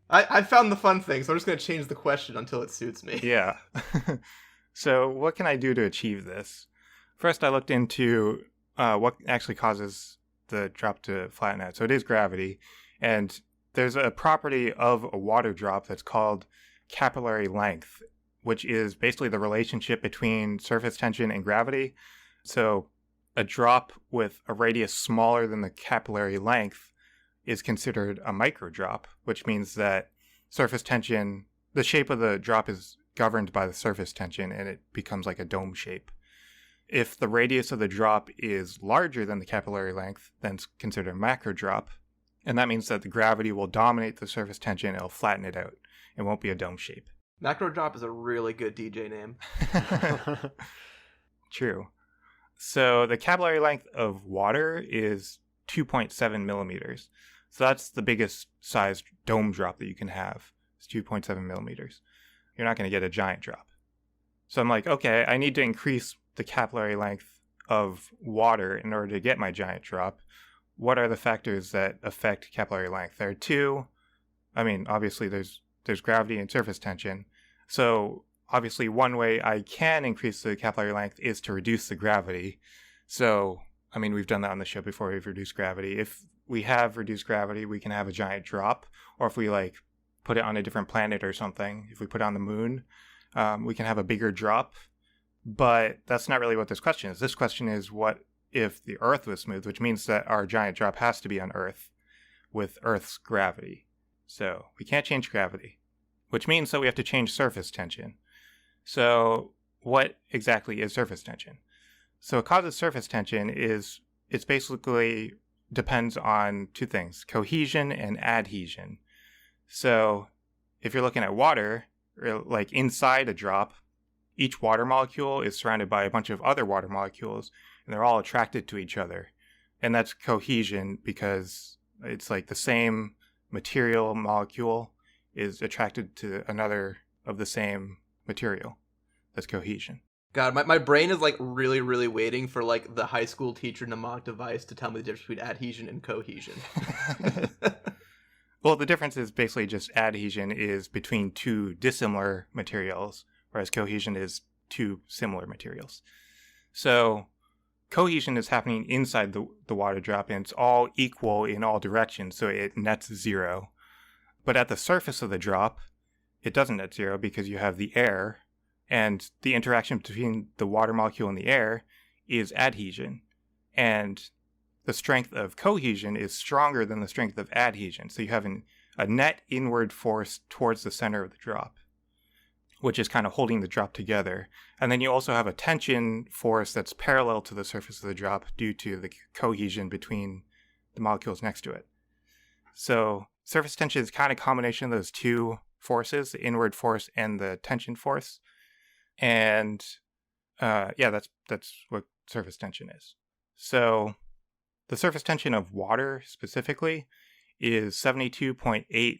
I found the fun thing, so I'm just going to change the question until it suits me. Yeah. So what can I do to achieve this? First, I looked into what actually causes the drop to flatten out. So it is gravity, and there's a property of a water drop that's called capillary length, which is basically the relationship between surface tension and gravity. So a drop with a radius smaller than the capillary length is considered a microdrop, which means that surface tension, the shape of the drop is governed by the surface tension, and it becomes like a dome shape. If the radius of the drop is larger than the capillary length, then it's considered a macrodrop, and that means that the gravity will dominate the surface tension, it'll flatten it out. It won't be a dome shape. Macro drop is a really good DJ name. True. So the capillary length of water is 2.7 millimeters. So that's the biggest sized dome drop that you can have. It's 2.7 millimeters. You're not going to get a giant drop. So I'm like, okay, I need to increase the capillary length of water in order to get my giant drop. What are the factors that affect capillary length? There are two. I mean, obviously there's gravity and surface tension. So obviously one way I can increase the capillary length is to reduce the gravity. So, I mean, we've done that on the show before. We've reduced gravity. If we have reduced gravity, we can have a giant drop. Or if we like put it on a different planet or something, if we put it on the moon, we can have a bigger drop. But that's not really what this question is. This question is, what if the Earth was smooth, which means that our giant drop has to be on Earth with Earth's gravity. So we can't change gravity, which means that we have to change surface tension. So what exactly is surface tension? So what causes surface tension is, it's basically depends on two things, cohesion and adhesion. So if you're looking at water, like inside a drop, each water molecule is surrounded by a bunch of other water molecules, and they're all attracted to each other. And that's cohesion because it's like the same material molecule is attracted to another of the same material. That's cohesion. God, my brain is like really, really waiting for like the high school teacher in a mock device to tell me the difference between adhesion and cohesion. Well, the difference is basically just adhesion is between two dissimilar materials, whereas cohesion is two similar materials. So cohesion is happening inside the water drop, and it's all equal in all directions, so it nets zero. But at the surface of the drop, it doesn't net zero because you have the air, and the interaction between the water molecule and the air is adhesion. And the strength of cohesion is stronger than the strength of adhesion. So you have a net inward force towards the center of the drop, which is kind of holding the drop together. And then you also have a tension force that's parallel to the surface of the drop due to the cohesion between the molecules next to it. So surface tension is kind of a combination of those two forces, the inward force and the tension force. And that's what surface tension is. So the surface tension of water specifically is 72.8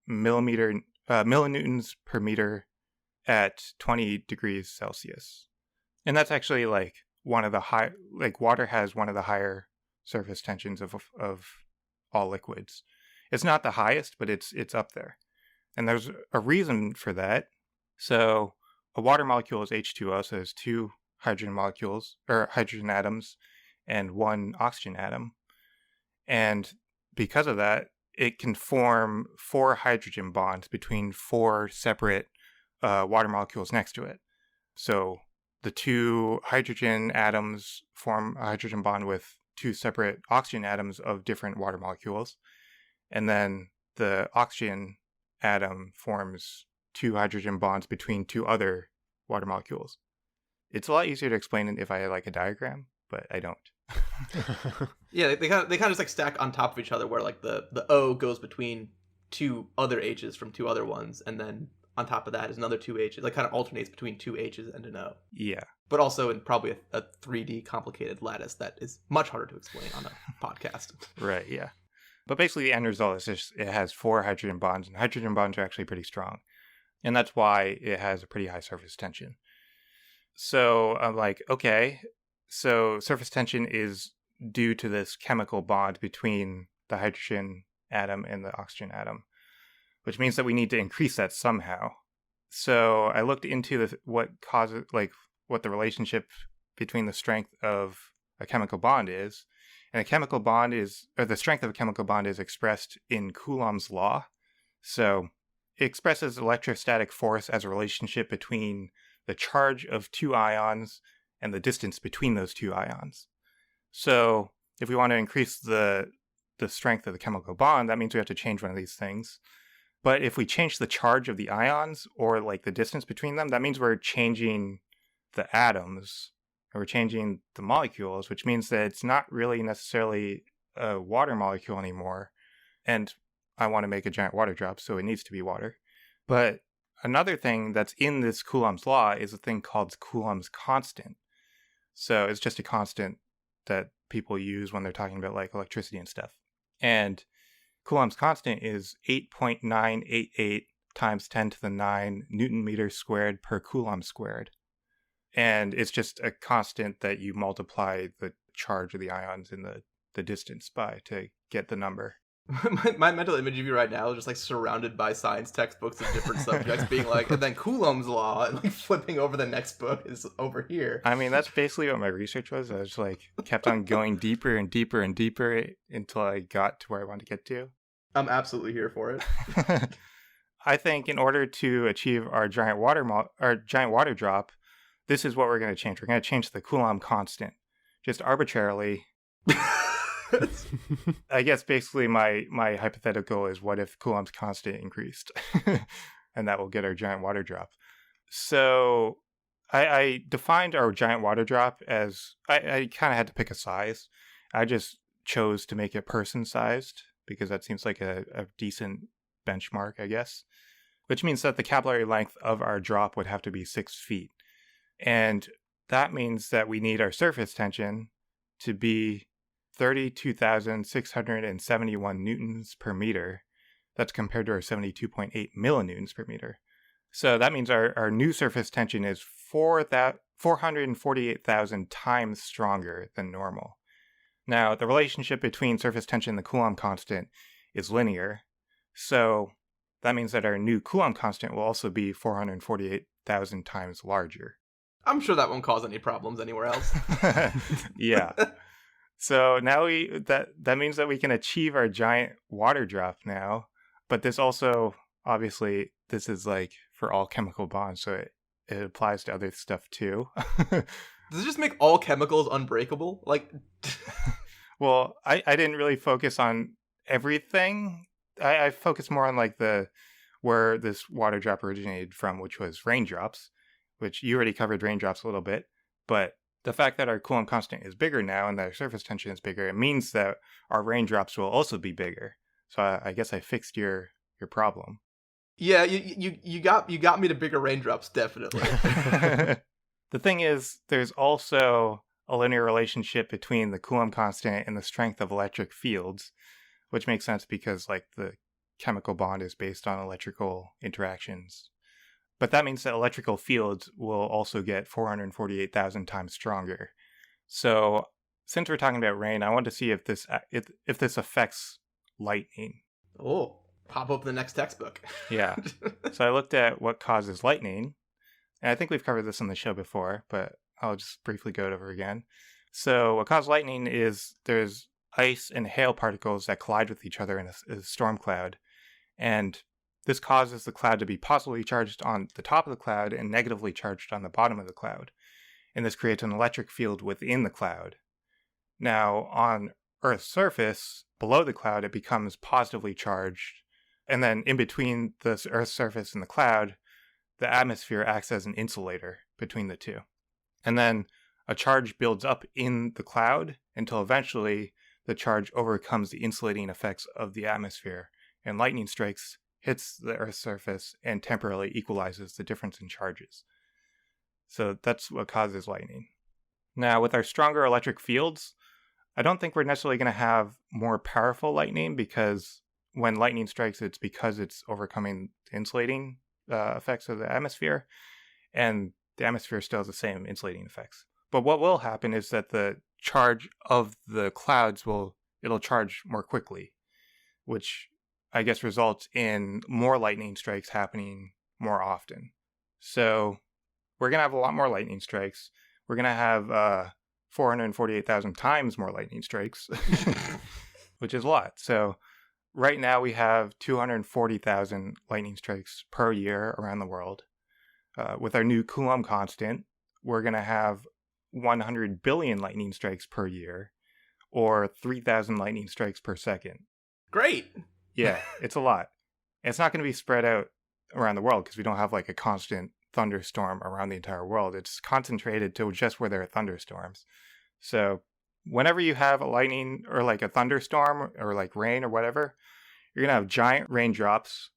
millinewtons per meter at 20 degrees Celsius. And that's actually like one of the water has one of the higher surface tensions of all liquids. It's not the highest, but it's up there. And there's a reason for that. So a water molecule is H2O, so there's two hydrogen atoms and one oxygen atom. And because of that, it can form 4 hydrogen bonds between 4 separate water molecules next to it. So the 2 hydrogen atoms form a hydrogen bond with 2 separate oxygen atoms of different water molecules. And then the oxygen atom forms 2 hydrogen bonds between 2 other water molecules. It's a lot easier to explain it if I had like a diagram, but I don't. Yeah, they kind of just like stack on top of each other, where like the O goes between 2 other H's from 2 other ones, and then on top of that is another 2 H's. Like kind of alternates between 2 H's and an O. Yeah. But also in probably a 3D complicated lattice that is much harder to explain on a podcast. Right, yeah. But basically the end result is just it has 4 hydrogen bonds, and hydrogen bonds are actually pretty strong. And that's why it has a pretty high surface tension. So I'm like, okay, so surface tension is due to this chemical bond between the hydrogen atom and the oxygen atom, which means that we need to increase that somehow. So I looked into what the relationship between the strength of a chemical bond is. And the strength of a chemical bond is expressed in Coulomb's law. So it expresses electrostatic force as a relationship between the charge of 2 ions and the distance between those 2 ions. So if we want to increase the strength of the chemical bond, that means we have to change one of these things. But if we change the charge of the ions or like the distance between them, that means we're changing the atoms, or we're changing the molecules, which means that it's not really necessarily a water molecule anymore. And I want to make a giant water drop, so it needs to be water. But another thing that's in this Coulomb's law is a thing called Coulomb's constant. So it's just a constant that people use when they're talking about like electricity and stuff. And Coulomb's constant is 8.988 times 10 to the 9 Newton meters squared per Coulomb squared. And it's just a constant that you multiply the charge of the ions in the distance by to get the number. My mental image of you right now is just like surrounded by science textbooks of different subjects, being like, and then Coulomb's law, and like flipping over the next book is over here. I mean, that's basically what my research was. I was like, kept on going deeper and deeper and deeper until I got to where I wanted to get to. I'm absolutely here for it. I think in order to achieve our giant water drop, this is what we're going to change. We're going to change the Coulomb constant, just arbitrarily. I guess basically my hypothetical is, what if Coulomb's constant increased? And that will get our giant water drop. So I defined our giant water drop as, I kind of had to pick a size. I just chose to make it person-sized because that seems like a decent benchmark, I guess. Which means that the capillary length of our drop would have to be 6 feet. And that means that we need our surface tension to be 32,671 newtons per meter. That's compared to our 72.8 millinewtons per meter. So that means our new surface tension is 448,000 times stronger than normal. Now, the relationship between surface tension and the Coulomb constant is linear. So that means that our new Coulomb constant will also be 448,000 times larger. I'm sure that won't cause any problems anywhere else. Yeah. So now that means that we can achieve our giant water drop now. But this also, obviously, this is like for all chemical bonds, so it applies to other stuff too. Does it just make all chemicals unbreakable? Like, well, I didn't really focus on everything. I focused more on like where this water drop originated from, which was raindrops, which you already covered raindrops a little bit. But the fact that our Coulomb constant is bigger now and that our surface tension is bigger, it means that our raindrops will also be bigger. So I guess I fixed your problem. Yeah, you got me to bigger raindrops, definitely. The thing is, there's also a linear relationship between the Coulomb constant and the strength of electric fields, which makes sense because like the chemical bond is based on electrical interactions. But that means that electrical fields will also get 448,000 times stronger. So since we're talking about rain, I want to see if this affects lightning. Oh, pop up the next textbook. Yeah. So I looked at what causes lightning. And I think we've covered this on the show before, but I'll just briefly go it over again. So what causes lightning is there's ice and hail particles that collide with each other in a storm cloud. And this causes the cloud to be positively charged on the top of the cloud and negatively charged on the bottom of the cloud. And this creates an electric field within the cloud. Now, on Earth's surface, below the cloud, it becomes positively charged. And then in between the Earth's surface and the cloud, the atmosphere acts as an insulator between the two. And then a charge builds up in the cloud until eventually the charge overcomes the insulating effects of the atmosphere, and lightning strikes, hits the Earth's surface, and temporarily equalizes the difference in charges. So that's what causes lightning. Now, with our stronger electric fields, I don't think we're necessarily going to have more powerful lightning, because when lightning strikes, it's because it's overcoming the insulating effects of the atmosphere, and the atmosphere still has the same insulating effects. But what will happen is that the charge of the clouds it'll charge more quickly, which I guess results in more lightning strikes happening more often. So we're going to have a lot more lightning strikes. We're going to have 448,000 times more lightning strikes, which is a lot. So right now we have 240,000 lightning strikes per year around the world. With our new Coulomb constant, we're going to have 100 billion lightning strikes per year, or 3,000 lightning strikes per second. Great. Yeah, it's a lot. It's not going to be spread out around the world because we don't have like a constant thunderstorm around the entire world. It's concentrated to just where there are thunderstorms. So whenever you have a lightning or like a thunderstorm or like rain or whatever, you're going to have giant raindrops,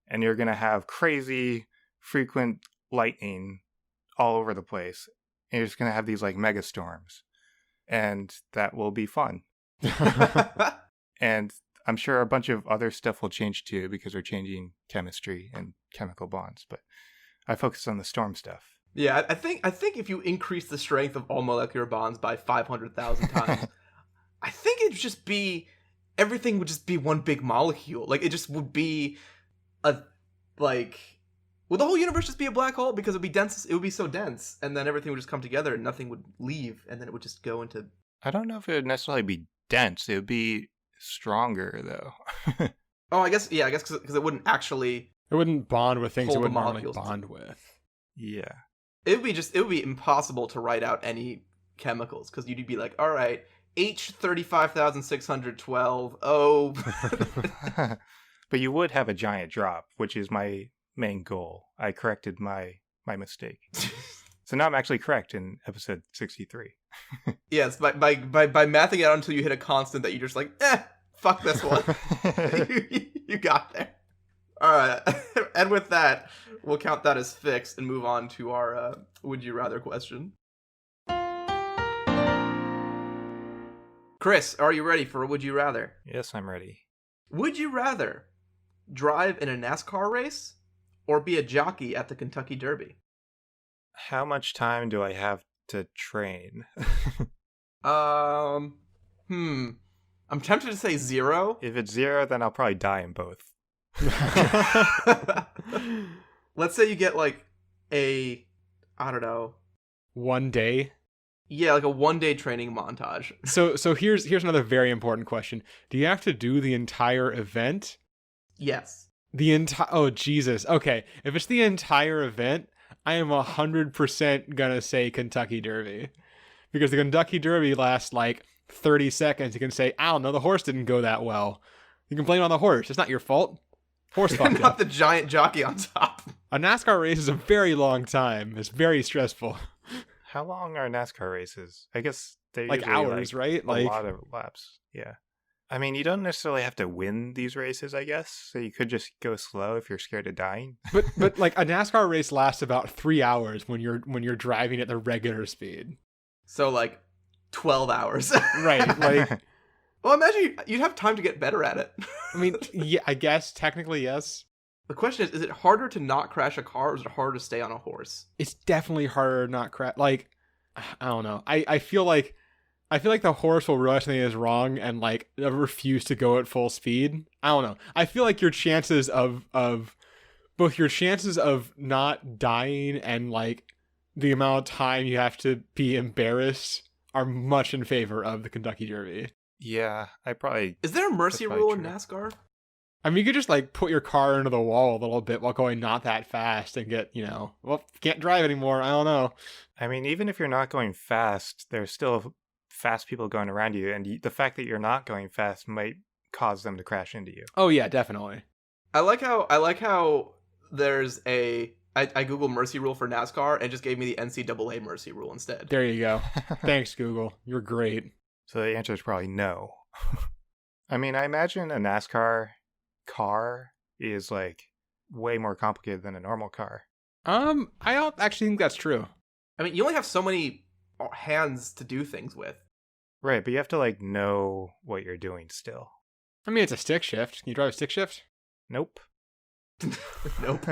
and you're going to have crazy frequent lightning all over the place. And you're just going to have these like mega storms, and that will be fun. And I'm sure a bunch of other stuff will change too, because we're changing chemistry and chemical bonds, but I focus on the storm stuff. Yeah, I think if you increase the strength of all molecular bonds by 500,000 times, I think it'd just be, everything would just be one big molecule. Like, it just would be would the whole universe just be a black hole? Because it would be dense, it would be so dense, and then everything would just come together and nothing would leave, and then it would just go into... I don't know if it would necessarily be dense. It would be stronger, though. Oh, I guess because it wouldn't actually... It wouldn't bond with things it hold the wouldn't normally molecules bond with. Yeah. It would be impossible to write out any chemicals, because you'd be like, all right, H35,612, oh... But you would have a giant drop, which is my main goal. I corrected my mistake. So now I'm actually correct in episode 63. Yes, by mathing it out until you hit a constant that you're just like, fuck this one. You got there. All right. And with that, we'll count that as fixed and move on to our Would You Rather question. Chris, are you ready for a Would You Rather? Yes, I'm ready. Would you rather drive in a NASCAR race or be a jockey at the Kentucky Derby? How much time do I have to train? I'm tempted to say 0. If it's 0, then I'll probably die in both. Let's say you get like I don't know. 1 day? Yeah, like a 1-day training montage. So here's another very important question. Do you have to do the entire event? Yes. Oh, Jesus. Okay. If it's the entire event, I am 100% gonna say Kentucky Derby. Because the Kentucky Derby lasts like 30 seconds. You can say, I don't know, the horse didn't go that well. You can blame it on the horse. It's not your fault. Horse fucked Not up. the giant jockey on top. A NASCAR race is a very long time. It's very stressful. How long are NASCAR races? I guess they're Like usually hours, right? A Like lot of laps. Yeah. I mean, you don't necessarily have to win these races, I guess. So you could just go slow if you're scared of dying. But like a NASCAR race lasts about 3 hours when you're driving at the regular speed. So like 12 hours. Right. Like, well, imagine you'd have time to get better at it. I mean, yeah, I guess technically yes. The question is it harder to not crash a car, or is it harder to stay on a horse? It's definitely harder to not crash. Like, I don't know. I feel like the horse will realize something is wrong and like refuse to go at full speed. I don't know. I feel like your chances of both your chances of not dying and like the amount of time you have to be embarrassed are much in favor of the Kentucky Derby. Yeah, I probably... Is there a mercy That's probably rule in true. NASCAR? I mean, you could just like put your car into the wall a little bit while going not that fast and get, well, can't drive anymore. I don't know. I mean, even if you're not going fast, there's still fast people going around you, and the fact that you're not going fast might cause them to crash into you. Oh yeah, definitely. I like how there's I Google mercy rule for NASCAR and it just gave me the NCAA mercy rule instead. There you go. Thanks, Google. You're great. So the answer is probably no. I mean, I imagine a NASCAR car is like way more complicated than a normal car. I don't actually think that's true. I mean, you only have so many hands to do things with. Right, but you have to like know what you're doing still. I mean, it's a stick shift. Can you drive a stick shift? Nope. Nope.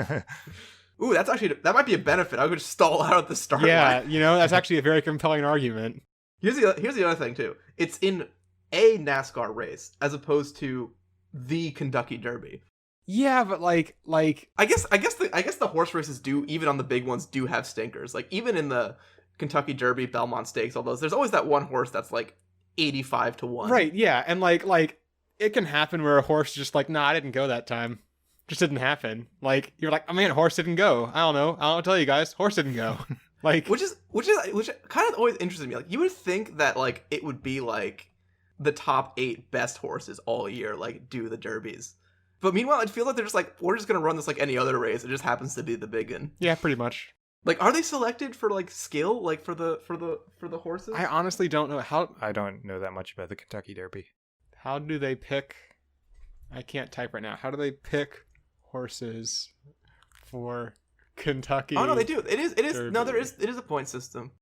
Ooh, that might be a benefit. I could just stall out at the start. Yeah, line. that's actually a very compelling argument. Here's the other thing too. It's in a NASCAR race as opposed to the Kentucky Derby. Yeah, but like I guess the horse races do, even on the big ones, do have stinkers. Like even in the Kentucky Derby, Belmont Stakes, all those, there's always that one horse that's like 85-1. right, yeah, and like it can happen where a horse is just like, nah, I didn't go that time. Just didn't happen. Like you're like, oh man, horse didn't go. I don't know. I'll tell you guys, horse didn't go. Like which kind of always interested me. Like you would think that like it would be like the top 8 best horses all year like do the derbies. But meanwhile, it feels like they're just like, we're just gonna run this like any other race. It just happens to be the big one. yeah, pretty much. Like, are they selected for like skill, like for the horses? I honestly don't know how I don't know that much about the Kentucky Derby. do they pick. I can't type right now. How do they pick horses for Kentucky? Oh no, they do. It is. Derby. No, it is a point system.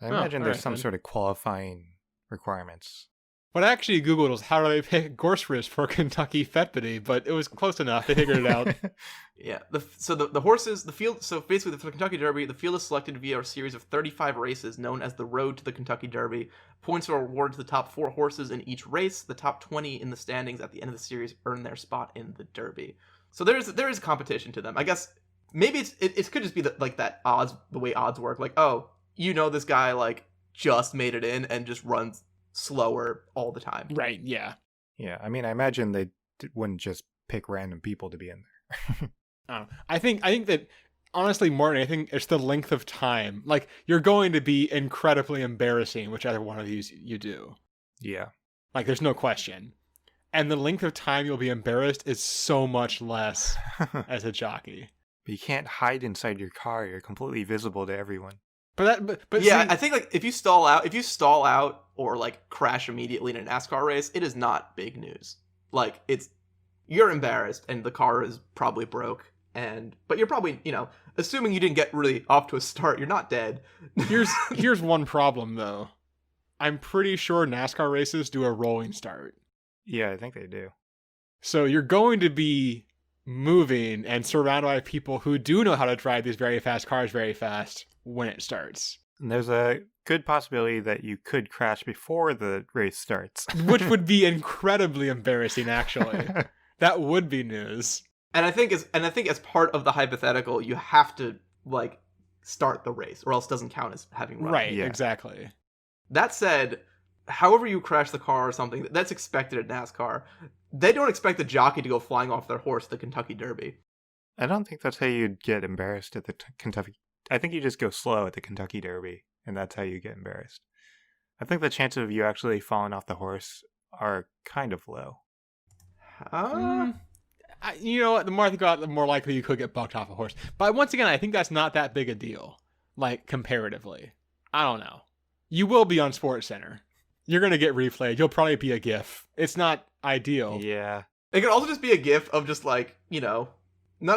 I imagine there's alright, some then. sort of qualifying requirements. What I actually Googled was how do they pick horse race for Kentucky Fetbity, but it was close enough. They figured it out. Yeah. The horses, the field. So basically, for the Kentucky Derby, the field is selected via a series of 35 races known as the Road to the Kentucky Derby. Points are awarded to the top 4 horses in each race. The top 20 in the standings at the end of the series earn their spot in the Derby. So there is competition to them. I guess maybe it could just be like that odds, the way odds work. Like, oh, this guy like just made it in and just runs slower all the time. Right, yeah. Yeah, I mean, I imagine they wouldn't just pick random people to be in there. I don't know. I think that honestly, more than anything, it's the length of time. Like you're going to be incredibly embarrassing, whichever one of these you do. Yeah. Like there's no question. And the length of time you'll be embarrassed is so much less as a jockey. But you can't hide inside your car. You're completely visible to everyone. But yeah, see, I think like if you stall out or like crash immediately in a NASCAR race, it is not big news. Like you're embarrassed and the car is probably broke, but you're probably, assuming you didn't get really off to a start, you're not dead. here's one problem though. I'm pretty sure NASCAR races do a rolling start. Yeah, I think they do. So you're going to be moving and surrounded by people who do know how to drive these very fast cars very fast when it starts. And there's a good possibility that you could crash before the race starts. Which would be incredibly embarrassing, actually. That would be news. And I think as part of the hypothetical, you have to like start the race, or else it doesn't count as having run. Right, Yeah. exactly. That said, however you crash the car or something, that's expected at NASCAR. They don't expect the jockey to go flying off their horse at the Kentucky Derby. I don't think that's how you'd get embarrassed at the Kentucky. I think you just go slow at the Kentucky Derby, and that's how you get embarrassed. I think the chances of you actually falling off the horse are kind of low. You know what? The more I think about it, the more likely you could get bucked off a horse. But once again, I think that's not that big a deal. Like, comparatively. I don't know. You will be on SportsCenter. You're going to get replayed. You'll probably be a GIF. It's not ideal. Yeah. It could also just be a gif of just like, none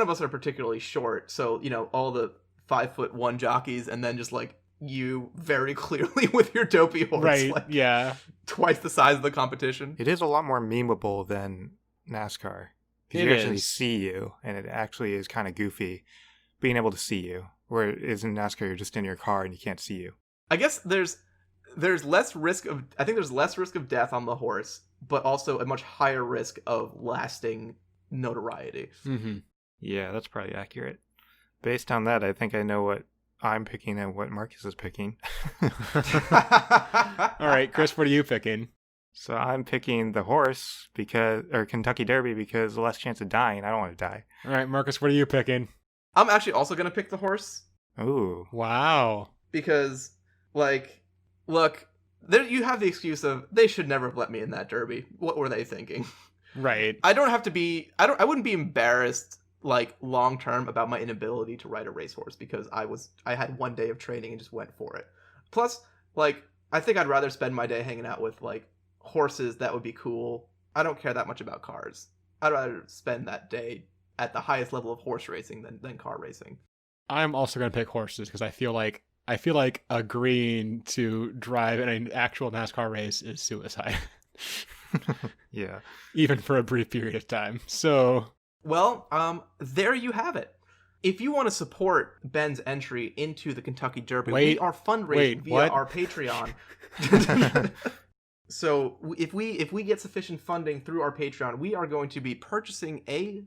of us are particularly short, so, all the 5'1" jockeys, and then just like you very clearly with your dopey horse, Right, like, yeah. twice the size of the competition. It is a lot more memeable than NASCAR. Because It you actually is. see you, and it actually is kind of goofy being able to see you. Whereas in NASCAR, you're just in your car and you can't see you. I guess there's less risk of death on the horse, but also a much higher risk of lasting notoriety. Mm-hmm. Yeah, that's probably accurate. Based on that, I think I know what I'm picking and what Marcus is picking. All right, Chris, what are you picking? So I'm picking the horse or Kentucky Derby because less chance of dying. I don't want to die. All right, Marcus, what are you picking? I'm actually also going to pick the horse Ooh. Wow. because, like, look, there you have the excuse of they should never have let me in that Derby. What were they thinking? Right. I I wouldn't be embarrassed like long term about my inability to ride a racehorse because I had one day of training and just went for it. Plus, like, I think I'd rather spend my day hanging out with like horses that would be cool. I don't care that much about cars. I'd rather spend that day at the highest level of horse racing than car racing. I'm also going to pick horses because I feel like agreeing to drive in an actual NASCAR race is suicide. Yeah. Even for a brief period of time. So, Well, there you have it. If you want to support Ben's entry into the Kentucky Derby, we are fundraising via what? our Patreon. So if we get sufficient funding through our Patreon, we are going to be purchasing a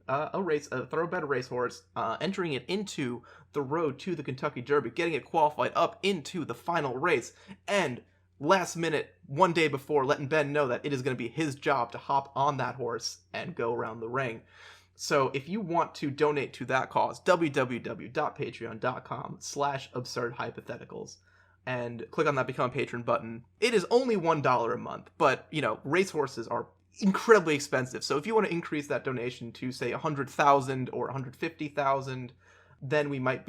thoroughbred racehorse, entering it into the road to the Kentucky Derby, getting it qualified up into the final race, and last minute, one day before, letting Ben know that it is going to be his job to hop on that horse and go around the ring. So if you want to donate to that cause, www.patreon.com/absurdhypotheticals. And click on that Become a Patron button. It is only $1 a month, but, you know, racehorses are incredibly expensive. So if you want to increase that donation to, say, 100,000 or 150,000, then we might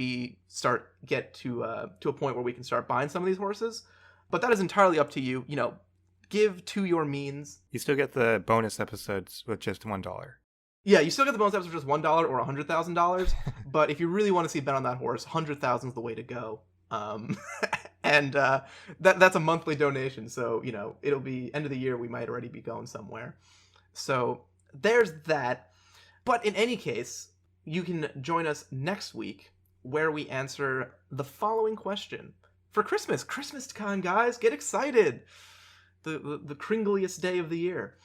get to a point where we can start buying some of these horses. But that is entirely up to you. You know, give to your means. You still get the bonus episodes with just $1. Yeah, you still get the bonus episodes for just $1 or $100,000. But if you really want to see Ben on that horse, 100,000 is the way to go. And that's a monthly donation, so, you know, it'll be end of the year, we might already be going somewhere. So there's that. But in any case, you can join us next week where we answer the following question. For Christmas time, guys, get excited. The kringliest day of the year.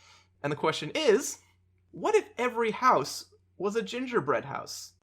And the question is, what if every house was a gingerbread house?